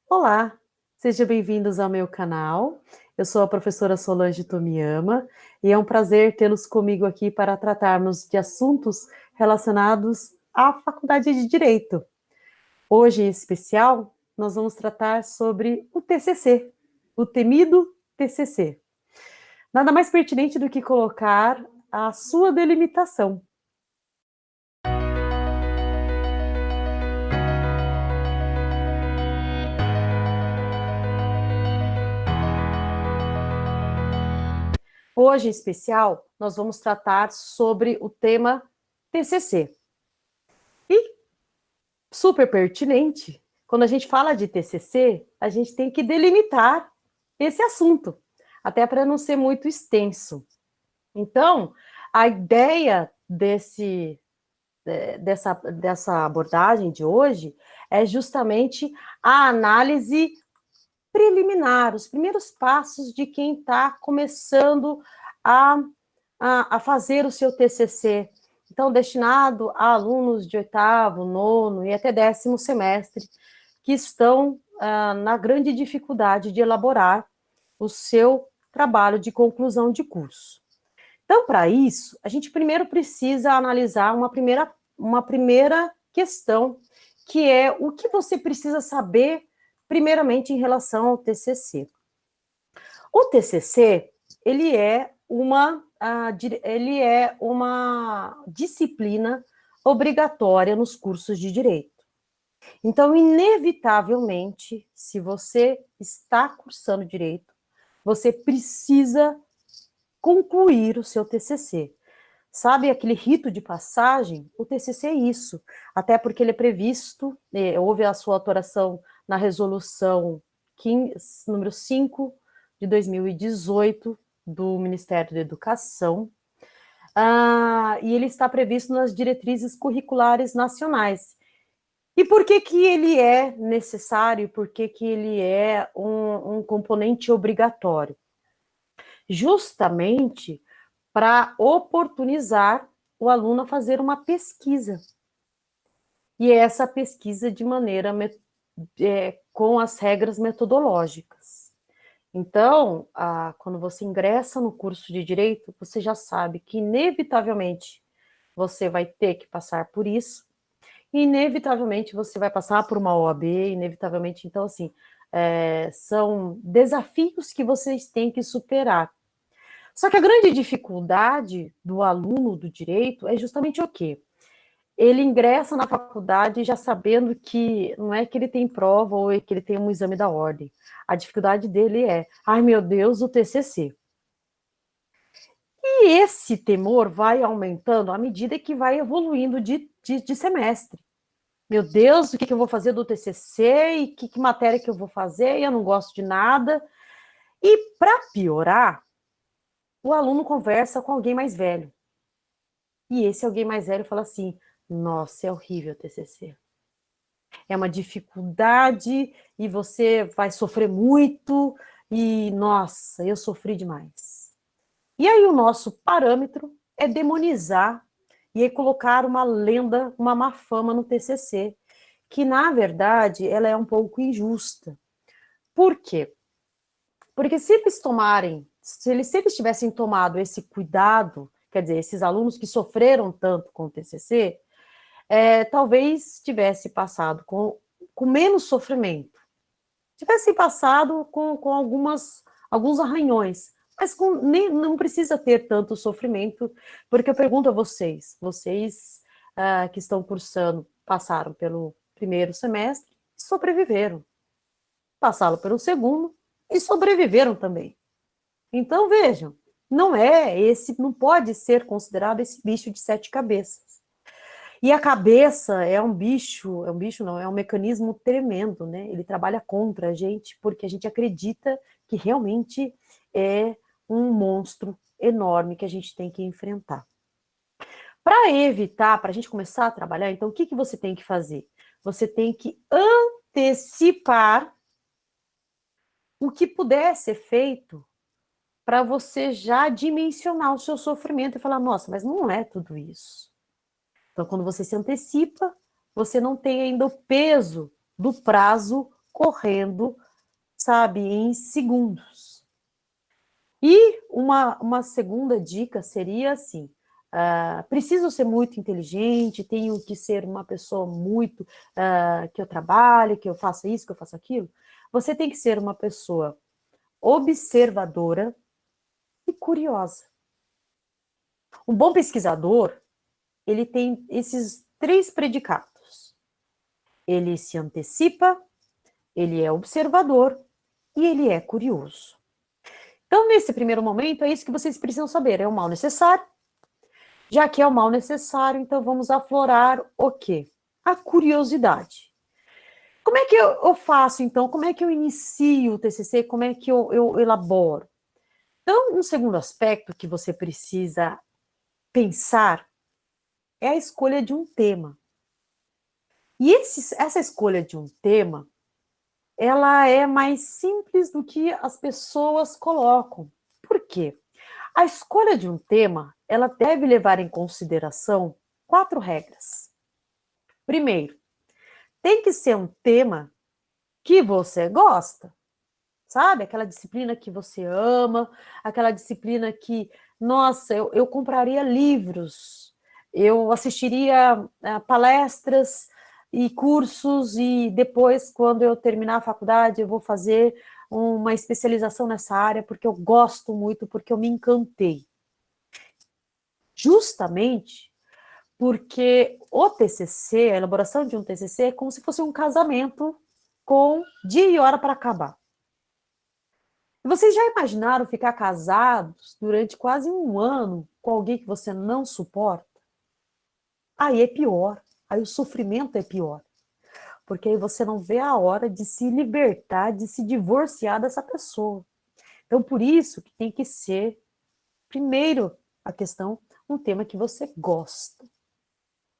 Olá, sejam bem-vindos ao meu canal. Eu sou a professora Solange Tomiyama e é um prazer tê-los comigo aqui para tratarmos de assuntos relacionados à Faculdade de Direito. Hoje, em especial, nós vamos tratar sobre o TCC, o temido TCC. Nada mais pertinente do que colocar a sua delimitação. Hoje, em especial, nós vamos tratar sobre o tema TCC. E, super pertinente, quando a gente fala de TCC, a gente tem que delimitar esse assunto, até para não ser muito extenso. Então, a ideia dessa abordagem de hoje é justamente a análise preliminar, os primeiros passos de quem está começando a, a fazer o seu TCC. Então, destinado a alunos de 8º, 9º e até 10º semestre, que estão na grande dificuldade de elaborar o seu trabalho de conclusão de curso. Então, para isso, a gente primeiro precisa analisar uma primeira questão, que é o que você precisa saber, primeiramente, em relação ao TCC. O TCC, ele é uma disciplina obrigatória nos cursos de direito. Então, inevitavelmente, se você está cursando direito, você precisa concluir o seu TCC. Sabe aquele rito de passagem? O TCC é isso, até porque ele é previsto, houve a sua autoração na resolução número 5 de 2018 do Ministério da Educação, e ele está previsto nas diretrizes curriculares nacionais. E por que ele é necessário? Por que ele é um componente obrigatório? Justamente para oportunizar o aluno a fazer uma pesquisa. E essa pesquisa de maneira com as regras metodológicas. Então, quando você ingressa no curso de Direito, você já sabe que, inevitavelmente, você vai ter que passar por isso, e, inevitavelmente, você vai passar por uma OAB, inevitavelmente. Então, assim, são desafios que vocês têm que superar. Só que a grande dificuldade do aluno do direito é justamente o quê? Ele ingressa na faculdade já sabendo que não é que ele tem prova ou que ele tem um exame da ordem. A dificuldade dele é, ai meu Deus, o TCC. E esse temor vai aumentando à medida que vai evoluindo de semestre. Meu Deus, o que eu vou fazer do TCC? E que matéria que eu vou fazer? Eu não gosto de nada. E para piorar, o aluno conversa com alguém mais velho. E esse alguém mais velho fala assim, nossa, é horrível o TCC. É uma dificuldade e você vai sofrer muito e, nossa, eu sofri demais. E aí o nosso parâmetro é demonizar e é colocar uma lenda, uma má fama no TCC, que, na verdade, ela é um pouco injusta. Por quê? Porque se eles tivessem tomado esse cuidado, quer dizer, esses alunos que sofreram tanto com o TCC, talvez tivesse passado com menos sofrimento, tivesse passado com alguns arranhões, mas não precisa ter tanto sofrimento, porque eu pergunto a vocês que estão cursando, passaram pelo primeiro semestre e sobreviveram, passaram pelo segundo e sobreviveram também. Então, vejam, não pode ser considerado esse bicho de 7 cabeças. E a cabeça é um bicho não, é um mecanismo tremendo, né? Ele trabalha contra a gente, porque a gente acredita que realmente é um monstro enorme que a gente tem que enfrentar. Para evitar, para a gente começar a trabalhar, então, o que você tem que fazer? Você tem que antecipar o que puder ser feito para você já dimensionar o seu sofrimento e falar, nossa, mas não é tudo isso. Então, quando você se antecipa, você não tem ainda o peso do prazo correndo, sabe, em segundos. E uma segunda dica seria assim, preciso ser muito inteligente, tenho que ser uma pessoa muito, que eu trabalhe, que eu faça isso, que eu faça aquilo. Você tem que ser uma pessoa observadora e curiosa. Um bom pesquisador, ele tem esses 3 predicados. Ele se antecipa, ele é observador e ele é curioso. Então, nesse primeiro momento, é isso que vocês precisam saber. É o mal necessário. Já que é o mal necessário, então vamos aflorar o quê? A curiosidade. Como é que eu faço, então? Como é que eu inicio o TCC? Como é que eu elaboro? Então, um segundo aspecto que você precisa pensar é a escolha de um tema. E essa escolha de um tema, ela é mais simples do que as pessoas colocam. Por quê? A escolha de um tema, ela deve levar em consideração 4 regras. Primeiro, tem que ser um tema que você gosta, sabe? Aquela disciplina que você ama, aquela disciplina que, nossa, eu compraria livros, eu assistiria palestras e cursos, e depois, quando eu terminar a faculdade, eu vou fazer uma especialização nessa área, porque eu gosto muito, porque eu me encantei. Justamente porque o TCC, a elaboração de um TCC, é como se fosse um casamento com dia e hora para acabar. Vocês já imaginaram ficar casados durante quase um ano com alguém que você não suporta? Aí é pior, aí o sofrimento é pior, porque aí você não vê a hora de se libertar, de se divorciar dessa pessoa. Então, por isso que tem que ser, primeiro, a questão, um tema que você gosta.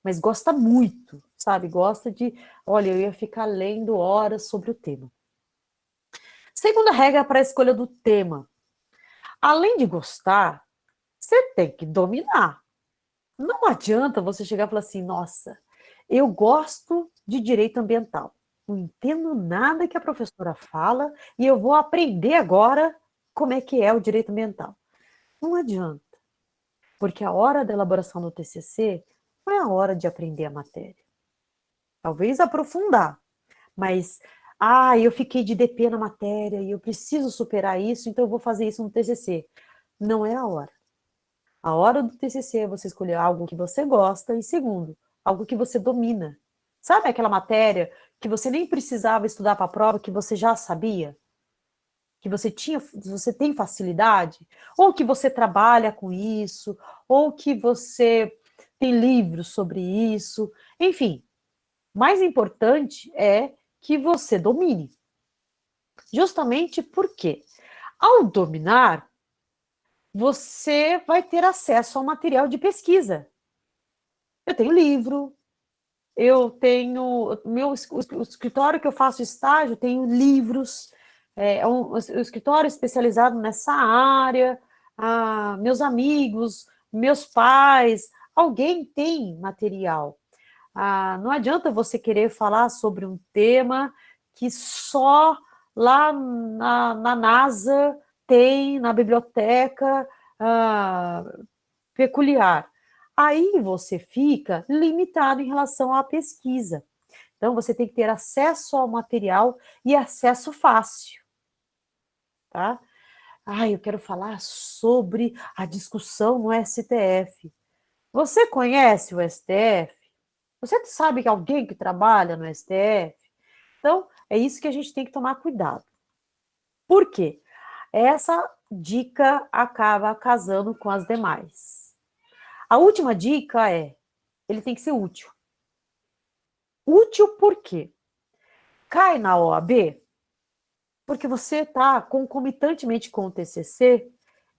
Mas gosta muito, sabe? Gosta de, olha, eu ia ficar lendo horas sobre o tema. Segunda regra para a escolha do tema. Além de gostar, você tem que dominar. Não adianta você chegar e falar assim, nossa, eu gosto de direito ambiental. Não entendo nada que a professora fala e eu vou aprender agora como é que é o direito ambiental. Não adianta, porque a hora da elaboração do TCC não é a hora de aprender a matéria. Talvez aprofundar, mas, eu fiquei de DP na matéria e eu preciso superar isso, então eu vou fazer isso no TCC. Não é a hora. A hora do TCC é você escolher algo que você gosta e, segundo, algo que você domina. Sabe aquela matéria que você nem precisava estudar para a prova, que você já sabia? Que você tem facilidade? Ou que você trabalha com isso? Ou que você tem livros sobre isso? Enfim, mais importante é que você domine. Justamente porque, ao dominar, você vai ter acesso ao material de pesquisa. Eu tenho livro, eu tenho o escritório que eu faço estágio, tenho livros, é um escritório especializado nessa área, meus amigos, meus pais, alguém tem material. Não adianta você querer falar sobre um tema que só lá na NASA tem, na biblioteca peculiar. Aí você fica limitado em relação à pesquisa. Então, você tem que ter acesso ao material e acesso fácil, tá? Eu quero falar sobre a discussão no STF. Você conhece o STF? Você sabe que alguém que trabalha no STF? Então, é isso que a gente tem que tomar cuidado. Por quê? Essa dica acaba casando com as demais. A última dica é, ele tem que ser útil. Útil por quê? Cai na OAB, porque você está concomitantemente com o TCC,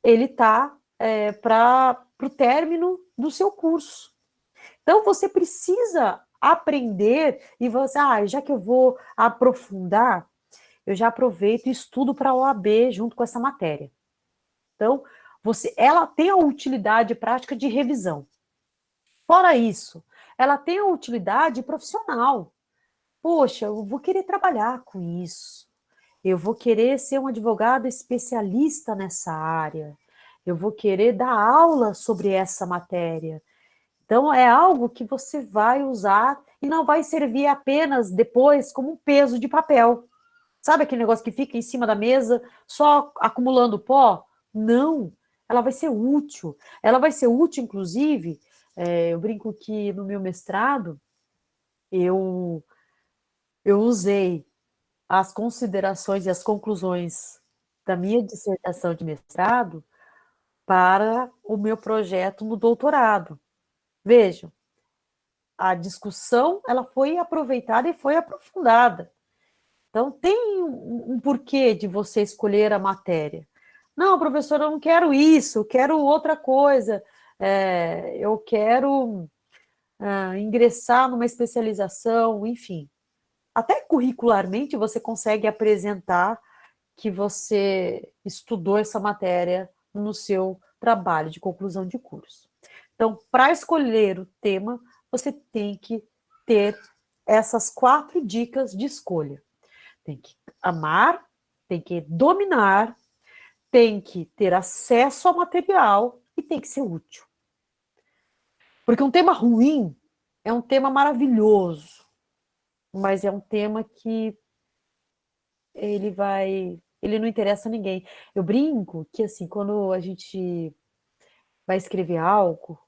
ele está para o término do seu curso. Então, você precisa aprender e você, já que eu vou aprofundar, eu já aproveito e estudo para a OAB junto com essa matéria. Então, ela tem a utilidade prática de revisão. Fora isso, ela tem a utilidade profissional. poxa, eu vou querer trabalhar com isso. Eu vou querer ser um advogado especialista nessa área. Eu vou querer dar aula sobre essa matéria. Então, é algo que você vai usar e não vai servir apenas depois como um peso de papel. Sabe aquele negócio que fica em cima da mesa só acumulando pó? Não, ela vai ser útil. Ela vai ser útil, inclusive, eu brinco que no meu mestrado eu, eu usei as considerações e as conclusões da minha dissertação de mestrado para o meu projeto no doutorado. Vejam, a discussão ela foi aproveitada e foi aprofundada. Então, tem um porquê de você escolher a matéria. Não, professor, eu não quero isso, eu quero outra coisa. Eu quero ingressar numa especialização, enfim. Até curricularmente você consegue apresentar que você estudou essa matéria no seu trabalho de conclusão de curso. Então, para escolher o tema, você tem que ter essas 4 dicas de escolha. Tem que amar, tem que dominar, tem que ter acesso ao material e tem que ser útil. Porque um tema ruim é um tema maravilhoso, mas é um tema que ele não interessa a ninguém. Eu brinco que assim, quando a gente vai escrever algo,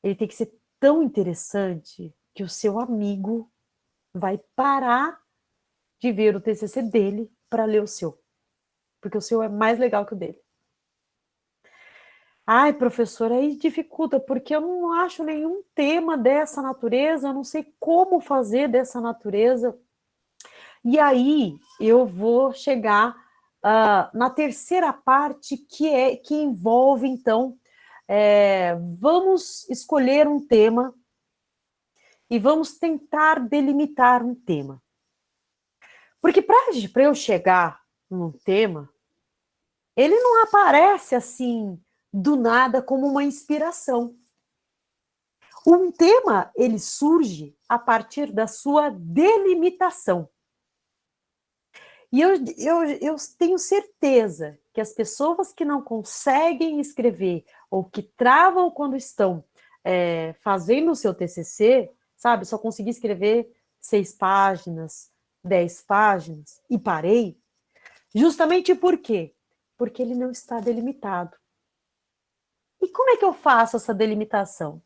ele tem que ser tão interessante que o seu amigo vai parar de ver o TCC dele para ler o seu, porque o seu é mais legal que o dele. Ai, professor, aí dificulta, porque eu não acho nenhum tema dessa natureza, eu não sei como fazer dessa natureza. E aí eu vou chegar na terceira parte, que envolve, então, vamos escolher um tema e vamos tentar delimitar um tema. Porque para eu chegar num tema, ele não aparece assim do nada como uma inspiração. Um tema, ele surge a partir da sua delimitação. E eu tenho certeza que as pessoas que não conseguem escrever ou que travam quando estão fazendo o seu TCC, sabe, só consegui escrever 6 páginas, 10 páginas e parei, justamente por quê? Porque ele não está delimitado. E como é que eu faço essa delimitação?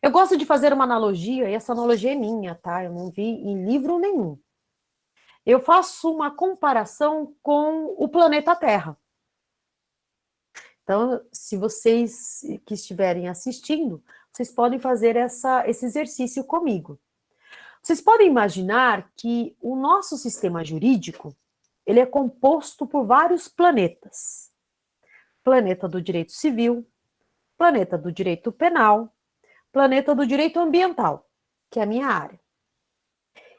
Eu gosto de fazer uma analogia, e essa analogia é minha, tá? Eu não vi em livro nenhum. Eu faço uma comparação com o planeta Terra. Então, se vocês que estiverem assistindo, vocês podem fazer esse exercício comigo. Vocês podem imaginar que o nosso sistema jurídico, ele é composto por vários planetas. Planeta do direito civil, planeta do direito penal, planeta do direito ambiental, que é a minha área.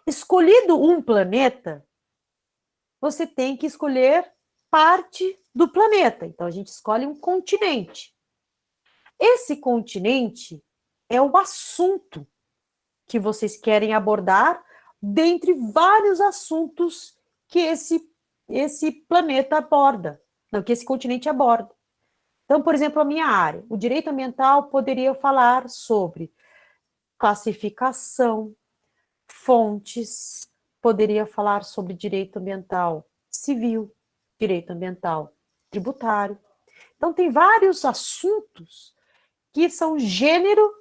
Escolhido um planeta, você tem que escolher parte do planeta. Então, a gente escolhe um continente. Esse continente é o assunto que vocês querem abordar dentre vários assuntos que esse planeta aborda, não, que esse continente aborda. Então, por exemplo, a minha área, o direito ambiental poderia falar sobre classificação, fontes, poderia falar sobre direito ambiental civil, direito ambiental tributário. Então, tem vários assuntos que são gênero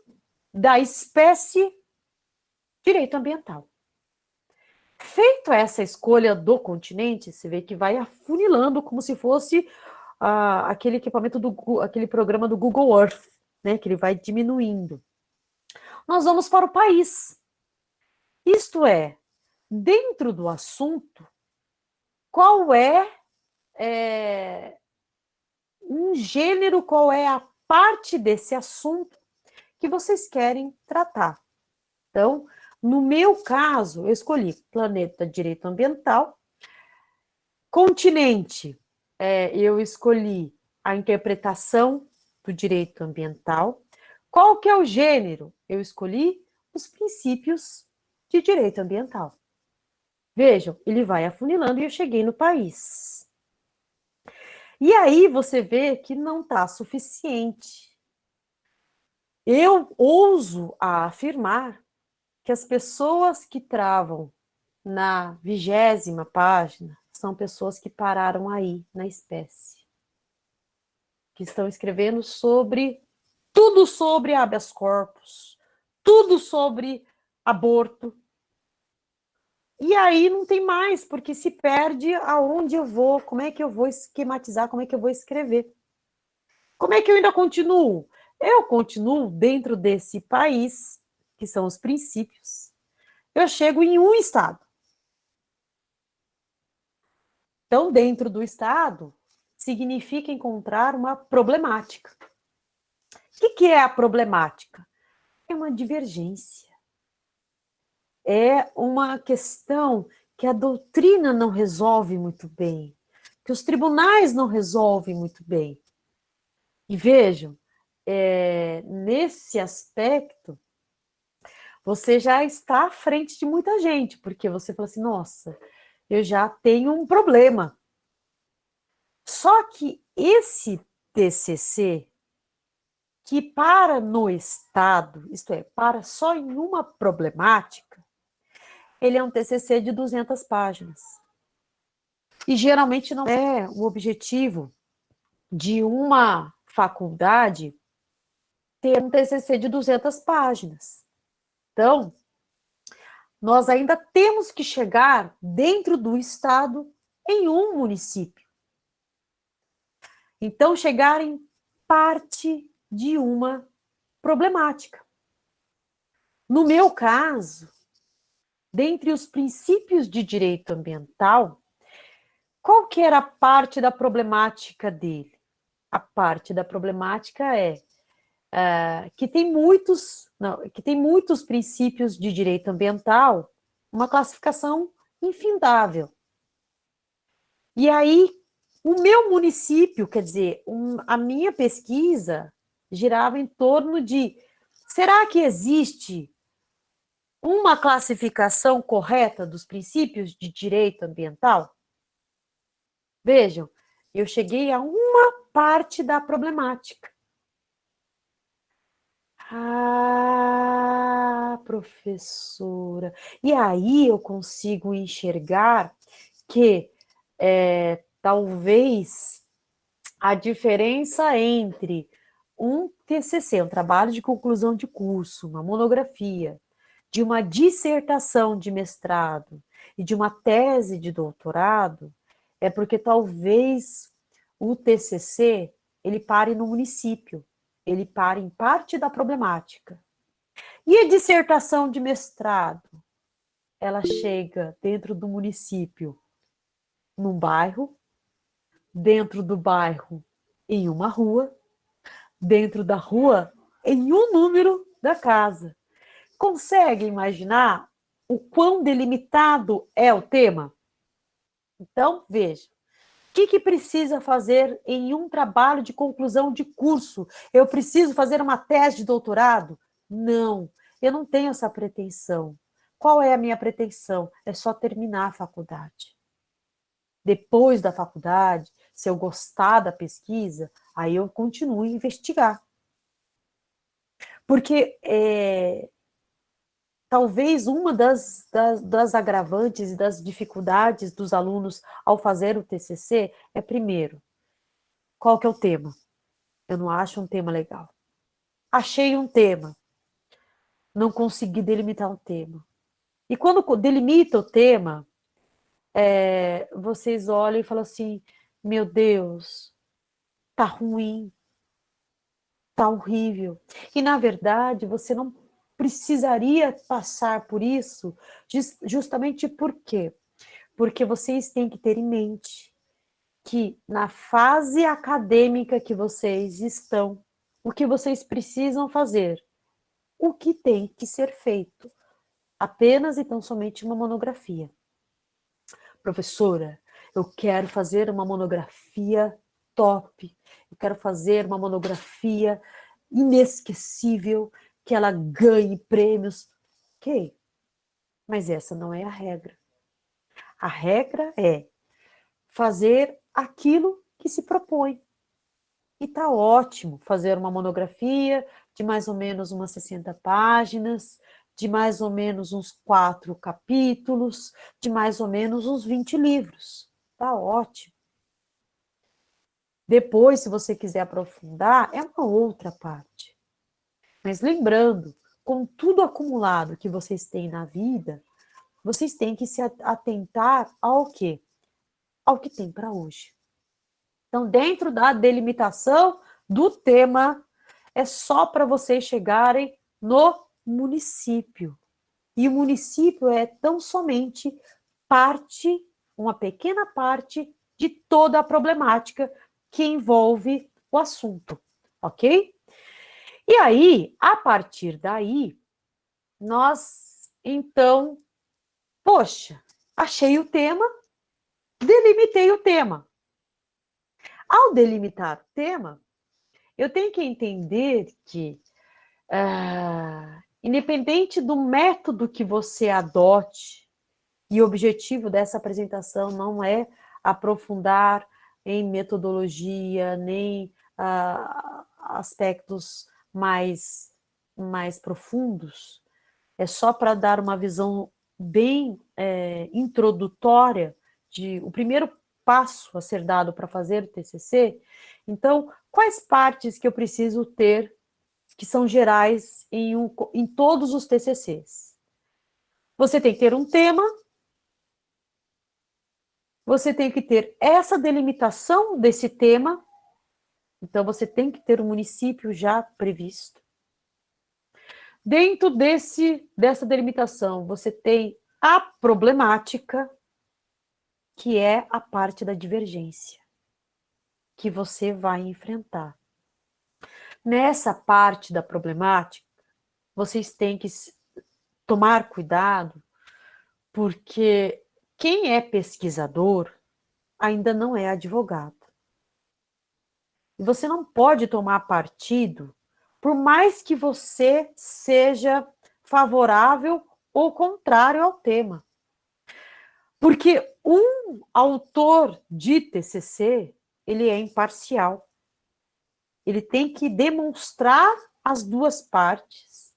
da espécie direito ambiental. Feito essa escolha do continente, você vê que vai afunilando como se fosse aquele equipamento aquele programa do Google Earth, né? Que ele vai diminuindo. Nós vamos para o país. Isto é, dentro do assunto, qual um gênero, qual é a parte desse assunto que vocês querem tratar. Então, no meu caso, eu escolhi planeta direito ambiental, continente, eu escolhi a interpretação do direito ambiental. Qual que é o gênero? Eu escolhi os princípios de direito ambiental. Vejam, ele vai afunilando e eu cheguei no país. E aí você vê que não está suficiente. Eu ouso a afirmar que as pessoas que travam na 20ª página são pessoas que pararam aí na espécie, que estão escrevendo tudo sobre habeas corpus, tudo sobre aborto. E aí não tem mais, porque se perde aonde eu vou, como é que eu vou esquematizar, como é que eu vou escrever. Como é que eu ainda continuo? Eu continuo dentro desse país, que são os princípios. Eu chego em um estado. Então, dentro do estado, significa encontrar uma problemática. O que é a problemática? É uma divergência. É uma questão que a doutrina não resolve muito bem, que os tribunais não resolvem muito bem. E vejam, nesse aspecto, você já está à frente de muita gente, porque você fala assim, nossa, eu já tenho um problema. Só que esse TCC, que para no Estado, isto é, para só em uma problemática, ele é um TCC de 200 páginas. E geralmente não é o objetivo de uma faculdade ter um TCC de 200 páginas. Então, nós ainda temos que chegar dentro do Estado em um município. Então, chegar em parte de uma problemática. No meu caso, dentre os princípios de direito ambiental, qual que era a parte da problemática dele? A parte da problemática que tem muitos princípios de direito ambiental, uma classificação infindável. E aí, o meu município, quer dizer, a minha pesquisa girava em torno de: será que existe uma classificação correta dos princípios de direito ambiental? Vejam, eu cheguei a uma parte da problemática. Ah, professora. E aí eu consigo enxergar que talvez a diferença entre um TCC, um trabalho de conclusão de curso, uma monografia, de uma dissertação de mestrado e de uma tese de doutorado, é porque talvez o TCC ele pare no município, ele pare em parte da problemática. E a dissertação de mestrado, ela chega dentro do município, num bairro, dentro do bairro, em uma rua, dentro da rua, em um número da casa. Consegue imaginar o quão delimitado é o tema? Então, veja, o que precisa fazer em um trabalho de conclusão de curso? Eu preciso fazer uma tese de doutorado? Não, eu não tenho essa pretensão. Qual é a minha pretensão? É só terminar a faculdade. Depois da faculdade, se eu gostar da pesquisa, aí eu continuo a investigar. Porque talvez uma das agravantes e das dificuldades dos alunos ao fazer o TCC é, primeiro, qual que é o tema? Eu não acho um tema legal. Achei um tema, não consegui delimitar um tema. E quando delimita o tema, vocês olham e falam assim, meu Deus, tá ruim, tá horrível. E, na verdade, você não precisaria passar por isso justamente por quê? Porque vocês têm que ter em mente que na fase acadêmica que vocês estão, o que vocês precisam fazer, o que tem que ser feito, apenas e tão somente uma monografia. Professora, eu quero fazer uma monografia top, eu quero fazer uma monografia inesquecível, que ela ganhe prêmios. Ok, Mas essa não é a regra. A regra é fazer aquilo que se propõe. E tá ótimo fazer uma monografia de mais ou menos umas 60 páginas, de mais ou menos uns 4 capítulos, de mais ou menos uns 20 livros. Tá ótimo. Depois, se você quiser aprofundar, é uma outra parte. Mas lembrando, com tudo acumulado que vocês têm na vida, vocês têm que se atentar ao quê? Ao que tem para hoje. Então, dentro da delimitação do tema, é só para vocês chegarem no município. E o município é tão somente parte, uma pequena parte de toda a problemática que envolve o assunto, ok? E aí, a partir daí, nós, então, poxa, achei o tema, delimitei o tema. Ao delimitar o tema, eu tenho que entender que, independente do método que você adote, e o objetivo dessa apresentação não é aprofundar em metodologia, nem aspectos mais profundos, é só para dar uma visão bem introdutória de o primeiro passo a ser dado para fazer o TCC. Então, quais partes que eu preciso ter que são gerais em todos os TCCs? Você tem que ter um tema, você tem que ter essa delimitação desse tema, então você tem que ter um município já previsto. Dentro dessa delimitação, você tem a problemática, que é a parte da divergência, que você vai enfrentar. Nessa parte da problemática, vocês têm que tomar cuidado, porque quem é pesquisador ainda não é advogado. E você não pode tomar partido, por mais que você seja favorável ou contrário ao tema. Porque um autor de TCC, ele é imparcial. Ele tem que demonstrar as duas partes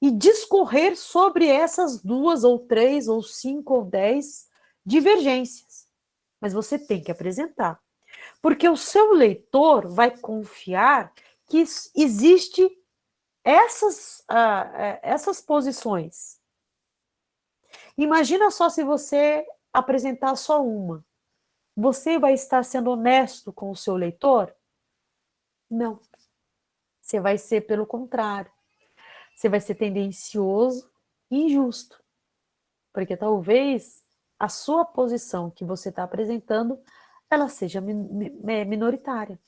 e discorrer sobre essas 2 ou 3 ou 5 ou 10 divergências. Mas você tem que apresentar. Porque o seu leitor vai confiar que existe essas posições. Imagina só se você apresentar só uma. Você vai estar sendo honesto com o seu leitor? Não. Você vai ser pelo contrário. Você vai ser tendencioso e injusto. Porque talvez a sua posição que você está apresentando, ela seja minoritária.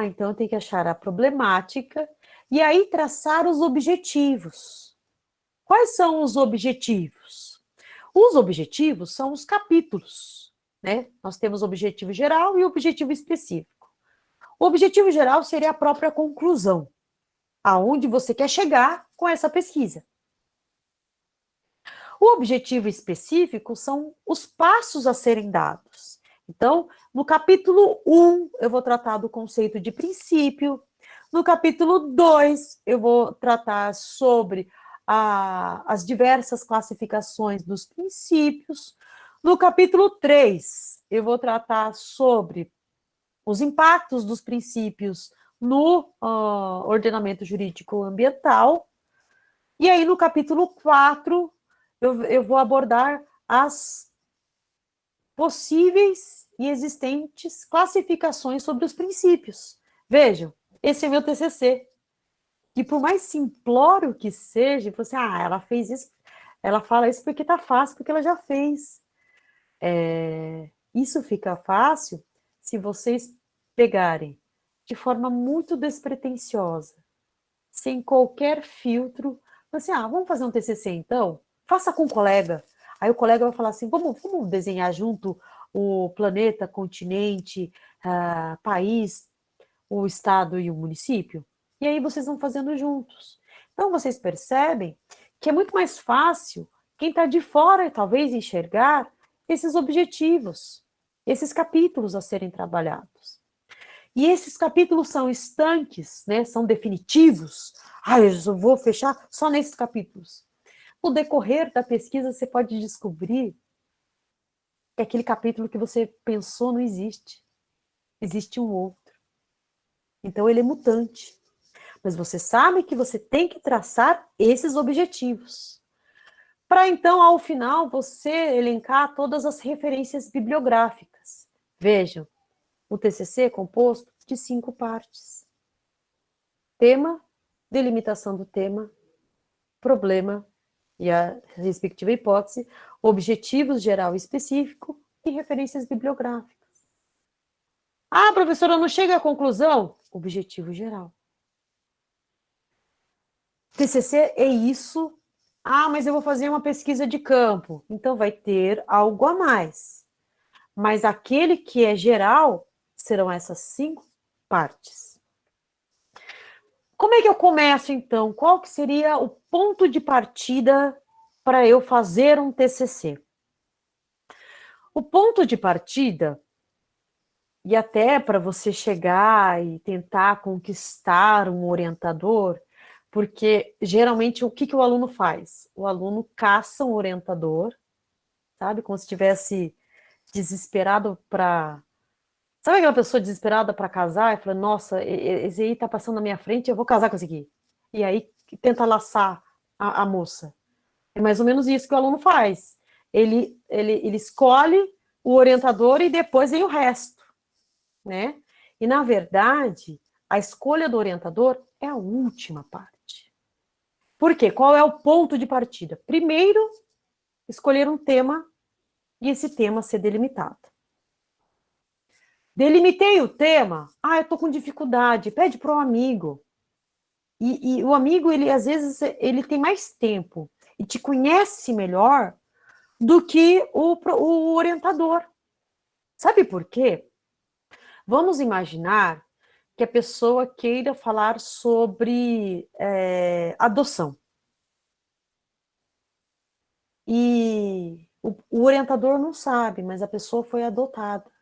Então eu tenho que achar a problemática e aí traçar os objetivos. Quais são os objetivos? Os objetivos são os capítulos, né? Nós temos o objetivo geral e o objetivo específico. O objetivo geral seria a própria conclusão, aonde você quer chegar com essa pesquisa. O objetivo específico são os passos a serem dados. Então, no capítulo 1, eu vou tratar do conceito de princípio. No capítulo 2, eu vou tratar sobre as diversas classificações dos princípios. No capítulo 3, eu vou tratar sobre os impactos dos princípios no ordenamento jurídico ambiental. E aí, no capítulo 4, eu vou abordar as possíveis e existentes classificações sobre os princípios. Vejam, esse é meu TCC. E por mais simplório que seja, você, ela fez isso, ela fala isso porque tá fácil, porque ela já fez. Isso fica fácil se vocês pegarem de forma muito despretensiosa, sem qualquer filtro, assim, vamos fazer um TCC então? Faça com um colega. Aí o colega vai falar assim, vamos desenhar junto o planeta, continente, país, o estado e o município? E aí vocês vão fazendo juntos. Então, vocês percebem que é muito mais fácil quem está de fora, talvez, enxergar esses objetivos, esses capítulos a serem trabalhados. E esses capítulos são estanques, né? São definitivos. Ah, eu só vou fechar só nesses capítulos. No decorrer da pesquisa, você pode descobrir que aquele capítulo que você pensou não existe. Existe um outro. Então, ele é mutante. Mas você sabe que você tem que traçar esses objetivos. Para então, ao final, você elencar todas as referências bibliográficas. Vejam, o TCC é composto de 5 partes. Tema, delimitação do tema, problema e a respectiva hipótese, objetivos geral e específico e referências bibliográficas. Ah, professora, não chega à conclusão? Objetivo geral. TCC é isso. Ah, mas eu vou fazer uma pesquisa de campo. Então vai ter algo a mais. Mas aquele que é geral serão essas 5 partes. Como é que eu começo, então? Qual que seria o ponto de partida para eu fazer um TCC? O ponto de partida, e até para você chegar e tentar conquistar um orientador, porque geralmente o que o aluno faz? O aluno caça um orientador, sabe? Como se estivesse desesperado para. Sabe aquela pessoa desesperada para casar e fala, nossa, esse aí tá passando na minha frente, eu vou casar com esse aqui. E aí tenta laçar a moça. É mais ou menos isso que o aluno faz. Ele escolhe o orientador e depois vem o resto, né? E, na verdade, a escolha do orientador é a última parte. Por quê? Qual é o ponto de partida? Primeiro, escolher um tema e esse tema ser delimitado. Delimitei o tema, eu estou com dificuldade, pede para um amigo. E o amigo, ele às vezes, ele tem mais tempo e te conhece melhor do que o orientador. Sabe por quê? Vamos imaginar que a pessoa queira falar sobre adoção. E o orientador não sabe, mas a pessoa foi adotada.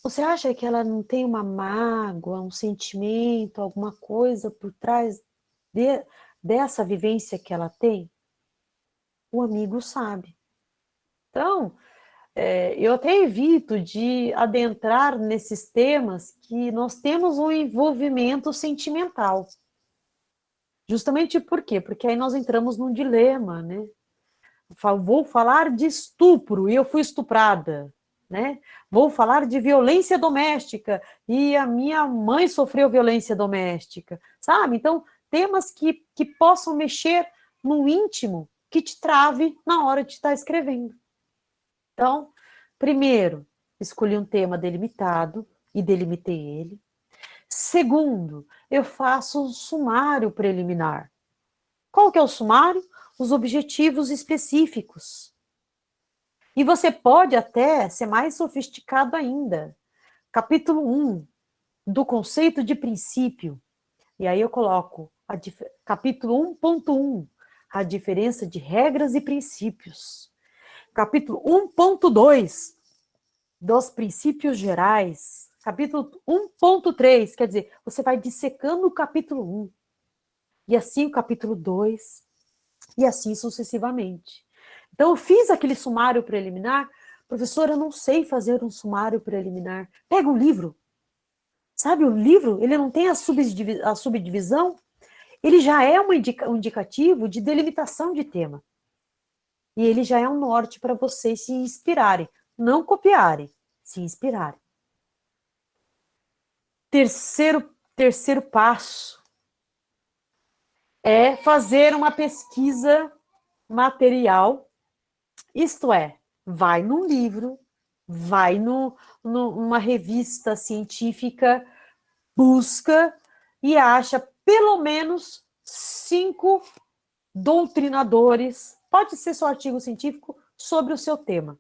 Você acha que ela não tem uma mágoa, um sentimento, alguma coisa por trás dessa vivência que ela tem? O amigo sabe. Então, eu até evito de adentrar nesses temas que nós temos um envolvimento sentimental. Justamente por quê? Porque aí nós entramos num dilema, né? Vou falar de estupro e eu fui estuprada, né? Vou falar de violência doméstica e a minha mãe sofreu violência doméstica, sabe? Então, temas que possam mexer no íntimo, que te trave na hora de estar escrevendo. Então, primeiro, escolhi um tema delimitado e delimitei ele. Segundo, eu faço um sumário preliminar. Qual que é o sumário? Os objetivos específicos. E você pode até ser mais sofisticado ainda. Capítulo 1, do conceito de princípio. E aí eu coloco capítulo 1.1, a diferença de regras e princípios. Capítulo 1.2, dos princípios gerais. Capítulo 1.3, quer dizer, você vai dissecando o capítulo 1. E assim o capítulo 2, e assim sucessivamente. Então, eu fiz aquele sumário preliminar. Professora, eu não sei fazer um sumário preliminar. Pega um livro. Sabe, o livro, ele não tem a subdivisão, ele já é um indicativo de delimitação de tema. E ele já é um norte para vocês se inspirarem. Não copiarem, se inspirarem. Terceiro passo é fazer uma pesquisa material, isto é, vai num livro, vai numa revista científica, busca e acha pelo menos 5 doutrinadores, pode ser só artigo científico, sobre o seu tema.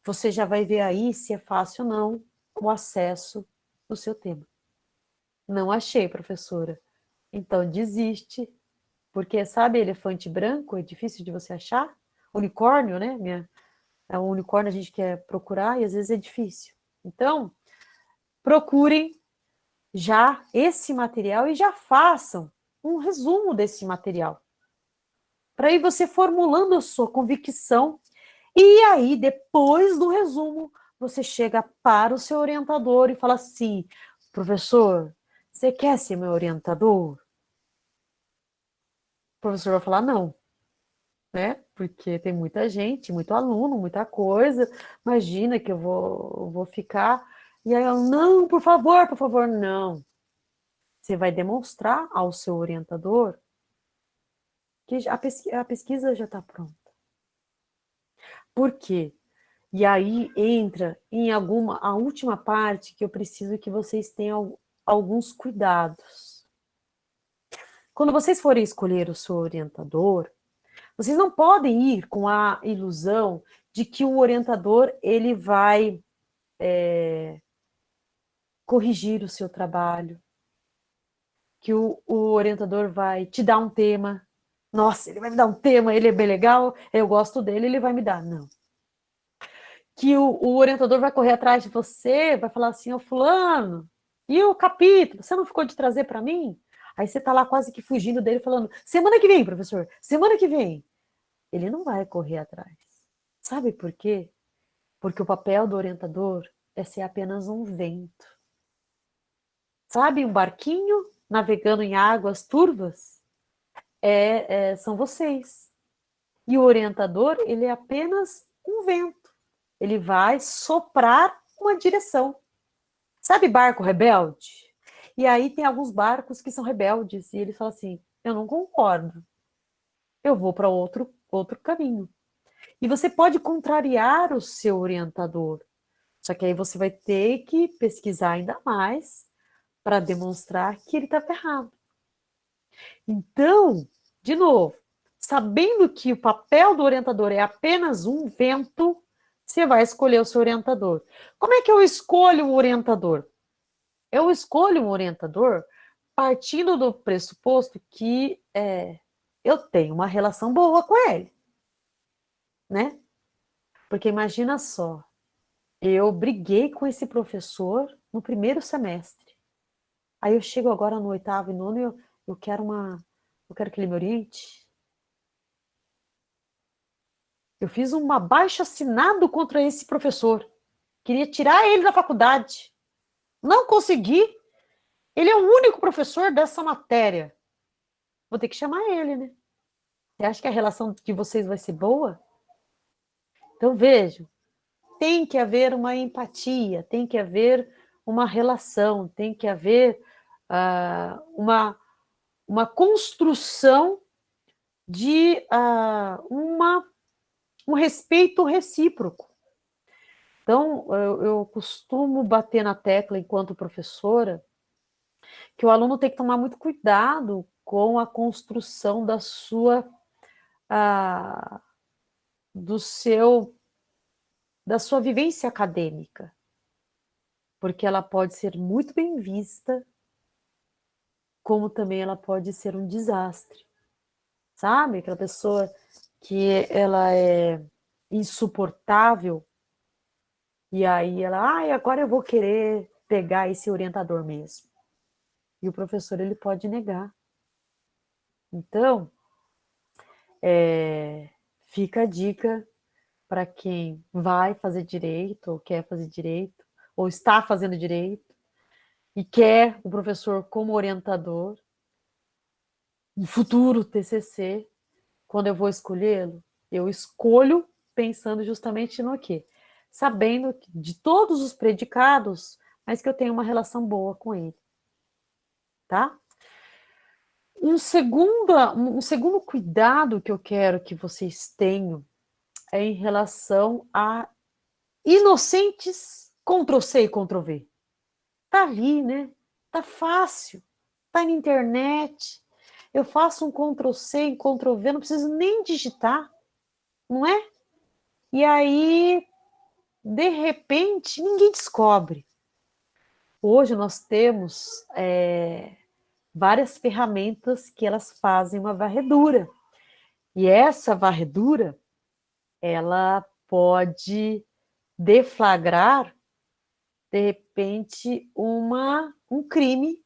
Você já vai ver aí se é fácil ou não o acesso do seu tema. Não achei, professora. Então desiste, porque sabe, elefante branco é difícil de você achar, unicórnio, né? O unicórnio a gente quer procurar e às vezes é difícil. Então, procurem já esse material e já façam um resumo desse material. Para ir você formulando a sua convicção. E aí, depois do resumo, você chega para o seu orientador e fala assim: professor, você quer ser meu orientador? O professor vai falar não, né? Porque tem muita gente, muito aluno, muita coisa. Imagina que eu vou ficar. E aí, eu, não, por favor, não. Você vai demonstrar ao seu orientador que a pesquisa já está pronta. Por quê? E aí entra em a última parte que eu preciso que vocês tenham alguns cuidados. Quando vocês forem escolher o seu orientador, vocês não podem ir com a ilusão de que o orientador ele vai corrigir o seu trabalho, que o orientador vai te dar um tema. Nossa, ele vai me dar um tema, ele é bem legal, eu gosto dele, ele vai me dar. Não. Que o orientador vai correr atrás de você, vai falar assim, ô fulano, e o capítulo, você não ficou de trazer para mim? Aí você tá lá quase que fugindo dele, falando, semana que vem, professor, semana que vem. Ele não vai correr atrás. Sabe por quê? Porque o papel do orientador é ser apenas um vento. Sabe, um barquinho navegando em águas turvas? São vocês. E o orientador, ele é apenas um vento. Ele vai soprar uma direção. Sabe barco rebelde? E aí tem alguns barcos que são rebeldes e eles falam assim: eu não concordo, eu vou para outro caminho. E você pode contrariar o seu orientador, só que aí você vai ter que pesquisar ainda mais para demonstrar que ele está errado. Então, de novo, sabendo que o papel do orientador é apenas um vento, você vai escolher o seu orientador. Como é que eu escolho o orientador? Eu escolho um orientador partindo do pressuposto que eu tenho uma relação boa com ele, né? Porque imagina só, eu briguei com esse professor no primeiro semestre. Aí eu chego agora no oitavo e nono e eu quero que ele me oriente. Eu fiz um abaixo-assinado contra esse professor. Queria tirar ele da faculdade. Não consegui. Ele é o único professor dessa matéria. Vou ter que chamar ele, né? Você acha que a relação de vocês vai ser boa? Então, vejam, tem que haver uma empatia, tem que haver uma relação, tem que haver uma construção de um respeito recíproco. Então, eu costumo bater na tecla, enquanto professora, que o aluno tem que tomar muito cuidado com a construção ah, do seu da sua vivência acadêmica, porque ela pode ser muito bem vista, como também ela pode ser um desastre, sabe? Aquela pessoa que ela é insuportável e aí ela, agora eu vou querer pegar esse orientador mesmo. E o professor ele pode negar. Então, fica a dica para quem vai fazer direito, ou quer fazer direito, ou está fazendo direito, e quer o professor como orientador, um futuro TCC, quando eu vou escolhê-lo, eu escolho pensando justamente no quê? Sabendo de todos os predicados, mas que eu tenho uma relação boa com ele, tá? Um segundo cuidado que eu quero que vocês tenham é em relação a inocentes Ctrl+C e Ctrl+V. Tá ali, né? Tá fácil. Tá na internet. Eu faço um Ctrl+C e Ctrl+V, não preciso nem digitar, não é? E aí, de repente, ninguém descobre. Hoje nós temos várias ferramentas que elas fazem uma varredura. E essa varredura, ela pode deflagrar, de repente, um crime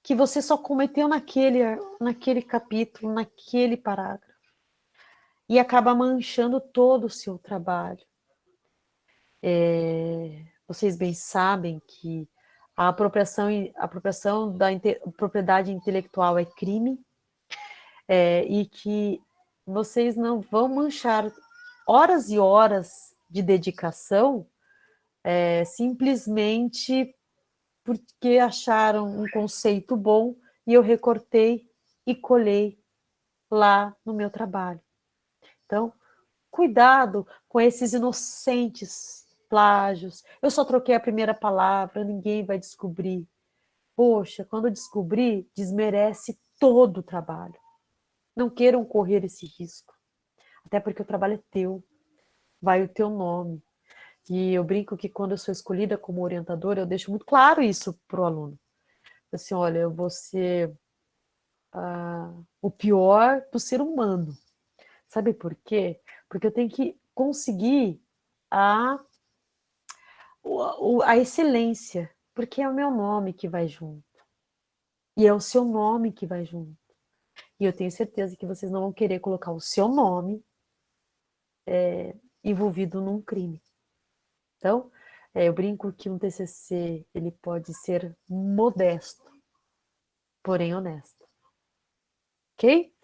que você só cometeu naquele capítulo, naquele parágrafo. E acaba manchando todo o seu trabalho. Vocês bem sabem que a apropriação da propriedade intelectual é crime, e que vocês não vão manchar horas e horas de dedicação simplesmente porque acharam um conceito bom e eu recortei e colei lá no meu trabalho. Então, cuidado com esses inocentes plágios. Eu só troquei a primeira palavra, ninguém vai descobrir. Poxa, quando descobrir, desmerece todo o trabalho. Não queiram correr esse risco. Até porque o trabalho é teu, vai o teu nome. E eu brinco que quando eu sou escolhida como orientadora, eu deixo muito claro isso para o aluno. Assim, olha, eu vou ser o pior do ser humano. Sabe por quê? Porque eu tenho que conseguir a excelência, porque é o meu nome que vai junto. E é o seu nome que vai junto. E eu tenho certeza que vocês não vão querer colocar o seu nome envolvido num crime. Então, eu brinco que um TCC ele pode ser modesto, porém honesto. Ok?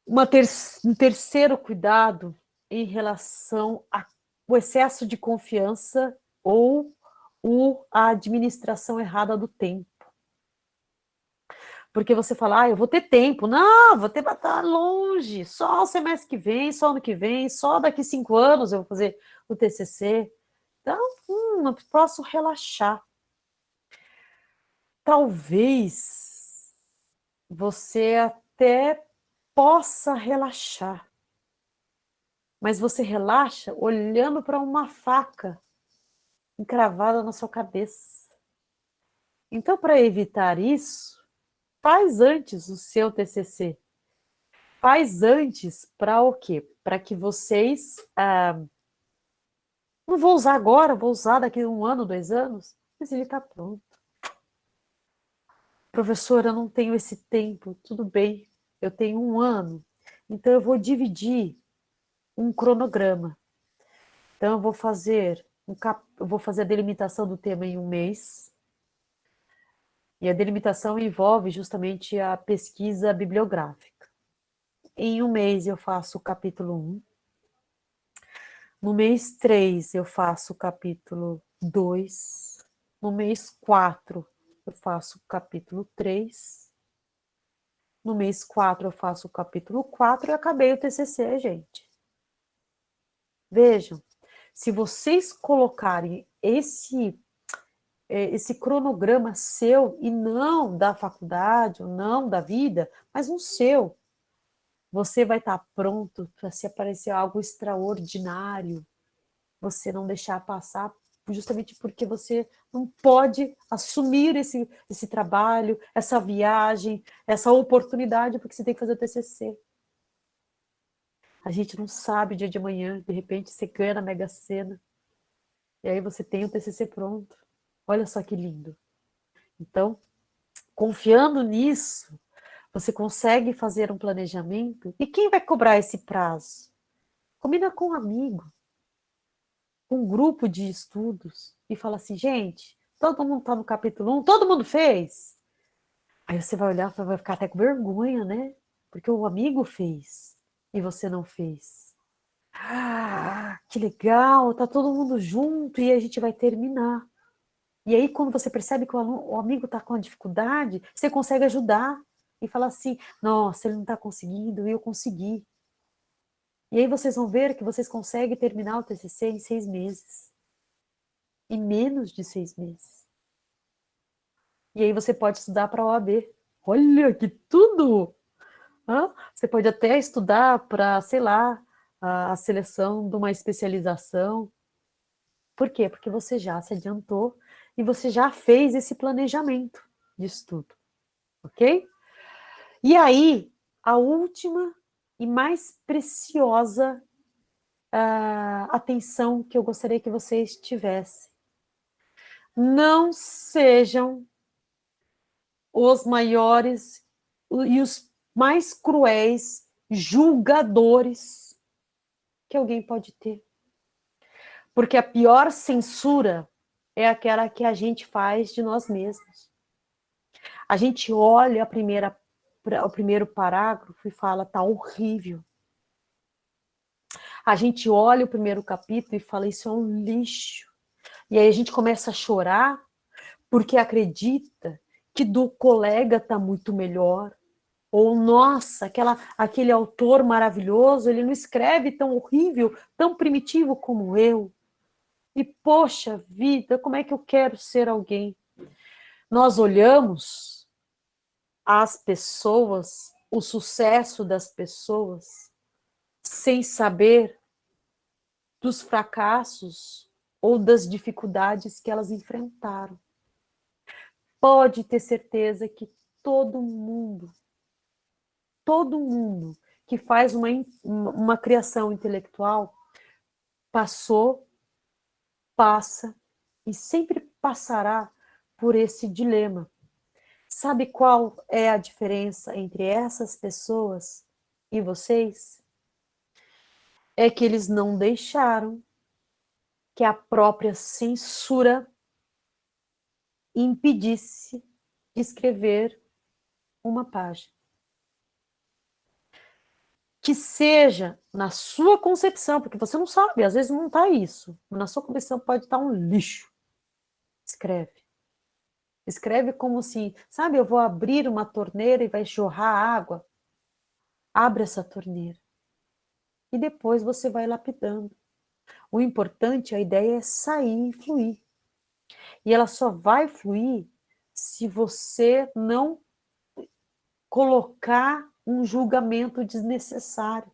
Um terceiro cuidado em relação ao excesso de confiança ou a administração errada do tempo. Porque você fala, eu vou ter tempo. Não, vou ter para estar longe. Só o semestre que vem, só ano que vem, só daqui 5 anos eu vou fazer o TCC. Então, não posso relaxar. Talvez você até possa relaxar, mas você relaxa olhando para uma faca encravada na sua cabeça. Então, para evitar isso, faz antes o seu TCC. Faz antes para o quê? Para que vocês... não vou usar agora, vou usar daqui a 1 ano, 2 anos, mas ele está pronto. Professora, eu não tenho esse tempo. Tudo bem, eu tenho 1 ano. Então, eu vou dividir um cronograma. Então, eu vou fazer a delimitação do tema em 1 mês. E a delimitação envolve justamente a pesquisa bibliográfica. Em 1 mês eu faço o capítulo 1. No mês 3 eu faço o capítulo 2. No mês 4 eu faço o capítulo 3. No mês 4 eu faço o capítulo 4 e acabei o TCC, gente. Vejam, se vocês colocarem esse cronograma seu e não da faculdade, ou não da vida, mas um seu, você vai estar pronto para se aparecer algo extraordinário. Você não deixar passar justamente porque você não pode assumir esse trabalho, essa viagem, essa oportunidade, porque você tem que fazer o TCC. A gente não sabe o dia de amanhã, de repente você ganha na Mega Sena, e aí você tem o TCC pronto. Olha só que lindo. Então, confiando nisso, você consegue fazer um planejamento. E quem vai cobrar esse prazo? Combina com um amigo, com um grupo de estudos, e fala assim, gente, todo mundo está no capítulo 1, todo mundo fez? Aí você vai olhar e vai ficar até com vergonha, né? Porque o amigo fez e você não fez. Que legal, tá todo mundo junto e a gente vai terminar. E aí, quando você percebe que o amigo está com a dificuldade, você consegue ajudar e falar assim, nossa, ele não está conseguindo, eu consegui. E aí vocês vão ver que vocês conseguem terminar o TCC em 6 meses. Em menos de 6 meses. E aí você pode estudar para a OAB. Olha que tudo! Você pode até estudar para, sei lá, a seleção de uma especialização. Por quê? Porque você já se adiantou e você já fez esse planejamento de estudo. ok? E aí, a última e mais preciosa atenção que eu gostaria que vocês tivessem. Não sejam os maiores e os mais cruéis julgadores que alguém pode ter. Porque a pior censura é aquela que a gente faz de nós mesmos. A gente olha o primeiro parágrafo e fala, tá horrível. A gente olha o primeiro capítulo e fala, isso é um lixo. E aí a gente começa a chorar porque acredita que do colega tá muito melhor. Ou, nossa, aquele autor maravilhoso, ele não escreve tão horrível, tão primitivo como eu. E, poxa vida, como é que eu quero ser alguém? Nós olhamos as pessoas, o sucesso das pessoas, sem saber dos fracassos ou das dificuldades que elas enfrentaram. Pode ter certeza que todo mundo que faz uma criação intelectual passou, passa e sempre passará por esse dilema. Sabe qual é a diferença entre essas pessoas e vocês? É que eles não deixaram que a própria censura impedisse de escrever uma página. Que seja na sua concepção, porque você não sabe, às vezes não está isso. Na sua concepção pode estar um lixo. Escreve. Escreve como se, sabe, eu vou abrir uma torneira e vai jorrar água. Abre essa torneira. E depois você vai lapidando. O importante, a ideia é sair e fluir. E ela só vai fluir se você não colocar um julgamento desnecessário.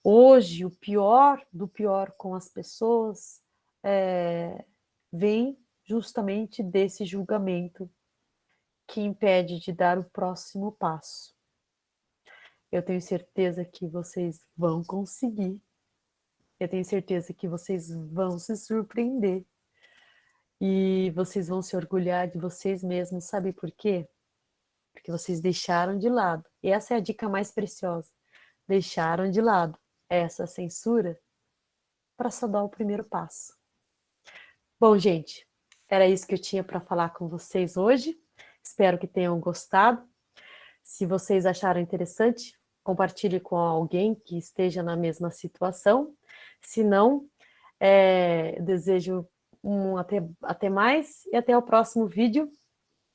Hoje, o pior do pior com as pessoas vem justamente desse julgamento que impede de dar o próximo passo. Eu tenho certeza que vocês vão conseguir. Eu tenho certeza que vocês vão se surpreender. E vocês vão se orgulhar de vocês mesmos. Sabe por quê? Porque vocês deixaram de lado. E essa é a dica mais preciosa. Deixaram de lado essa censura para só dar o primeiro passo. Bom, gente, era isso que eu tinha para falar com vocês hoje. Espero que tenham gostado. Se vocês acharam interessante, compartilhe com alguém que esteja na mesma situação. Se não, desejo até mais e até o próximo vídeo.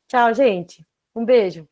Tchau, gente. Um beijo.